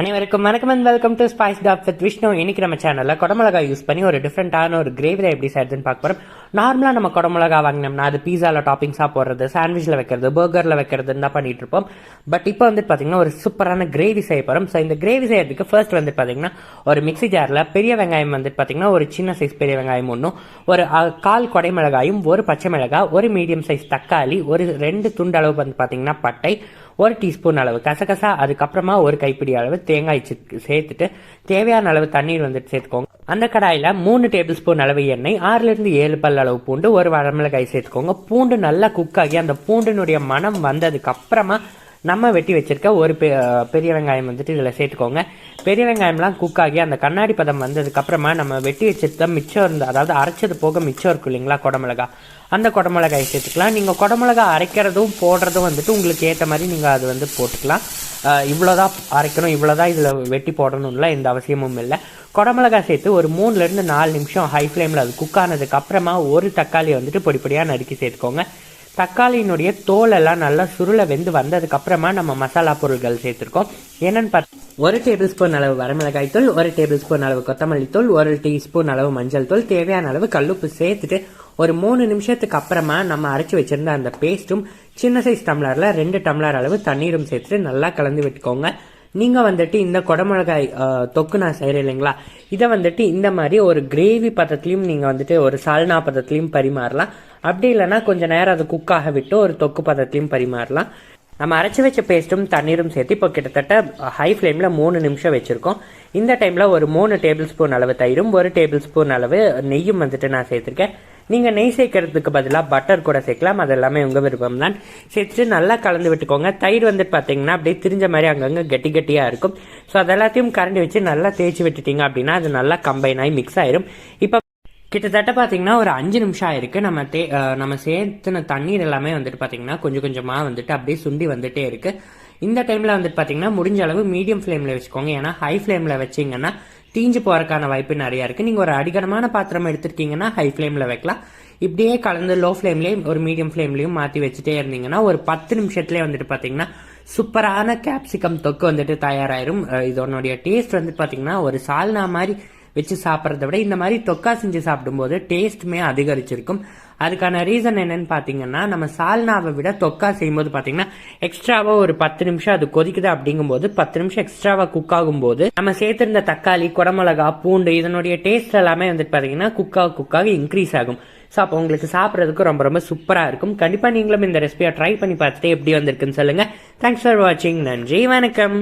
அனைவருக்கும் வணக்கம் and welcome to Spice Top with Vishnu. இன்னைக்கு நம்ம சேனல்ல குடமிளகாய் யூஸ் பண்ணி ஒரு டிஃப்ரெண்டான ஒரு கிரேவில எப்படி செய்யறதுன்னு பார்க்க போறோம். நார்மலா நம்ம குடமிளகா வாங்கினோம்னா அது பீஸால டாப்பிங்ஸா போடுறது, சாண்ட்விச்ல வைக்கிறது, பர்கர்ல வைக்கிறதுன்னு தான் பண்ணிட்டு இருப்போம். பட் இப்போ வந்து பாத்தீங்கன்னா ஒரு சூப்பரான கிரேவி செய்ய போறோம். ஸோ இந்த கிரேவி செய்யறதுக்கு ஃபர்ஸ்ட் வந்து பாத்தீங்கன்னா ஒரு மிக்சி ஜார்ல பெரிய வெங்காயம் வந்து பாத்தீங்கன்னா ஒரு சின்ன சைஸ் பெரிய வெங்காயம் ஒன்றும், ஒரு கால் கொடை மிளகாயும், ஒரு பச்சை மிளகாய், ஒரு மீடியம் சைஸ் தக்காளி, ஒரு 2 துண்டு அளவு வந்து பாத்தீங்கன்னா பட்டை, ஒரு டீஸ்பூன் அளவு கசகசா, அதுக்கப்புறமா ஒரு கைப்பிடி அளவு தேங்காய் சேர்த்துட்டு தேவையான அளவு தண்ணீர் வந்துட்டு சேர்த்துக்கோங்க. அந்த கடாயில 3 டேபிள் ஸ்பூன் அளவு எண்ணெய், 6 to 7 பல் அளவு பூண்டு, ஒரு வரமிளகாய் சேர்த்துக்கோங்க. பூண்டு நல்லா குக் ஆகி அந்த பூண்டினுடைய மனம் வந்ததுக்கு அப்புறமா நம்ம வெட்டி வச்சிருக்க ஒரு பெரிய வெங்காயம் வந்துட்டு இதில் சேர்த்துக்கோங்க. பெரிய வெங்காயம்லாம் குக் ஆகி அந்த கண்ணாடி பதம் வந்ததுக்கு அப்புறமா நம்ம வெட்டி வச்சிருக்க மிச்சம் இருந்து, அதாவது அரைச்சது போக மிச்சம் இருக்கும் இல்லைங்களா குடமிளகா, அந்த குடமிளகாய் சேர்த்துக்கலாம். நீங்கள் குடமிளகா அரைக்கிறதும் போடுறதும் வந்துட்டு உங்களுக்கு ஏற்ற மாதிரி நீங்கள் அது வந்து போட்டுக்கலாம். இவ்வளோதான் அரைக்கணும், இவ்வளோதான் இதில் வெட்டி போடணும்ல எந்த அவசியமும் இல்லை. குடமிளகாய் சேர்த்து ஒரு 3 to 4 நிமிஷம் ஹை ஃப்ளேமில் அது குக் ஆனதுக்கு அப்புறமா ஒரு தக்காளியை வந்துட்டு பொடிப்பொடியாக நறுக்கி சேர்த்துக்கோங்க. தக்காளியினுடைய தோலெல்லாம் நல்லா சுருளை வெந்து வந்ததுக்கு அப்புறமா நம்ம மசாலா பொருட்கள் சேர்த்துருக்கோம். என்னன்னு பார்த்து 1 டேபிள் ஸ்பூன் அளவு வரமிளகாய் தூள், 1 டேபிள் ஸ்பூன் அளவு கொத்தமல்லி தூள், 1 டீஸ்பூன் அளவு மஞ்சள் தூள், தேவையான அளவு கல்லுப்பு சேர்த்துட்டு ஒரு 3 நிமிஷத்துக்கு அப்புறமா நம்ம அரைச்சி வச்சிருந்த அந்த பேஸ்ட்டும் சின்ன சைஸ் டம்ளர்ல 2 டம்ளர் அளவு தண்ணீரும் சேர்த்துட்டு நல்லா கலந்து விட்டுக்கோங்க. நீங்க வந்துட்டு இந்த குடமிளகாய் தொக்கு நான் செய்யறேன் இல்லைங்களா, இதை வந்துட்டு இந்த மாதிரி ஒரு கிரேவி பதத்திலையும் நீங்க வந்துட்டு ஒரு சால்னா பதத்திலையும் பரிமாறலாம். அப்படி இல்லைன்னா கொஞ்சம் நேரம் அதை குக்காக விட்டு ஒரு தொக்கு பதத்திலையும் பரிமாறலாம். நம்ம அரைச்சி வச்ச பேஸ்ட்டும் தண்ணீரும் சேர்த்து இப்போ கிட்டத்தட்ட ஹை ஃப்ளேமில் 3 நிமிஷம் வச்சுருக்கோம். இந்த டைமில் ஒரு 3 டேபிள் ஸ்பூன் அளவு தயிரும், 1 டேபிள் ஸ்பூன் அளவு நெய்யும் வந்துட்டு நான் சேர்த்துருக்கேன். நீங்கள் நெய் சேர்க்கறதுக்கு பதிலாக பட்டர் கூட சேர்க்கலாம், அது எல்லாமே உங்கள் விருப்பம் தான். சேர்த்துட்டு நல்லா கலந்து விட்டுக்கோங்க. தயிர் வந்துட்டு பார்த்தீங்கன்னா அப்படியே திரிஞ்ச மாதிரி அங்கங்கே கட்டி கட்டியாக இருக்கும். ஸோ அது எல்லாத்தையும் கரண்டி வச்சு நல்லா தேய்ச்சி விட்டுட்டீங்க அப்படின்னா அது நல்லா கம்பைன் ஆகி மிக்ஸ் ஆயிரும். இப்போ கிட்டத்தட்ட பார்த்தீங்கன்னா ஒரு 5 நிமிஷம் ஆயிருக்கு. நம்ம சேர்த்துன தண்ணீர் எல்லாமே வந்துட்டு பார்த்தீங்கன்னா கொஞ்சம் கொஞ்சமாக வந்துட்டு அப்படியே சுண்டி வந்துட்டே இருக்கு. இந்த டைமில் வந்துட்டு பார்த்தீங்கன்னா முடிஞ்ச அளவு மீடியம் ஃப்ளேமில் வச்சுக்கோங்க. ஏன்னா ஹை ஃப்ளேமில் வச்சிங்கன்னா தீஞ்சு போறதுக்கான வாய்ப்பு நிறைய இருக்கு. நீங்க ஒரு அடிகனமான பாத்திரம் எடுத்துருக்கீங்கன்னா ஹை ஃப்ளேம்ல வைக்கலாம். இப்படியே கலந்து லோ ஃப்ளேம்லயும் ஒரு மீடியம் ஃப்ளேம்லயும் மாத்தி வச்சுட்டே இருந்தீங்கன்னா ஒரு 10 நிமிஷத்துலேயே வந்துட்டு பாத்தீங்கன்னா சூப்பரான கேப்சிகம் தொக்கு வந்துட்டு தயாராயிரும். இதனுடைய டேஸ்ட் வந்துட்டு பாத்தீங்கன்னா ஒரு சால்னா மாதிரி வச்சு சாப்பிட்றத விட இந்த மாதிரி தொக்கா செஞ்சு சாப்பிடும்போது டேஸ்ட்டுமே அதிகரிச்சிருக்கும். அதுக்கான ரீசன் என்னன்னு பாத்தீங்கன்னா, நம்ம சால்னாவை விட தொக்கா செய்யும்போது பாத்தீங்கன்னா எக்ஸ்ட்ராவா ஒரு 10 நிமிஷம் அது கொதிக்குது. அப்படிங்கும்போது 10 நிமிஷம் எக்ஸ்ட்ராவா குக் ஆகும்போது நம்ம சேர்த்திருந்த தக்காளி, குடமிளகா, பூண்டு இதனுடைய டேஸ்ட் எல்லாமே வந்துட்டு பாத்தீங்கன்னா குக்காக இன்க்ரீஸ் ஆகும். ஸோ அப்போ உங்களுக்கு சாப்பிட்றதுக்கு ரொம்ப ரொம்ப சூப்பராக இருக்கும். கண்டிப்பாக நீங்களும் இந்த ரெசிபியை ட்ரை பண்ணி பார்த்துட்டு எப்படி வந்திருக்குன்னு சொல்லுங்க. தேங்க்ஸ் ஃபார் வாட்சிங். நன்றி, வணக்கம்.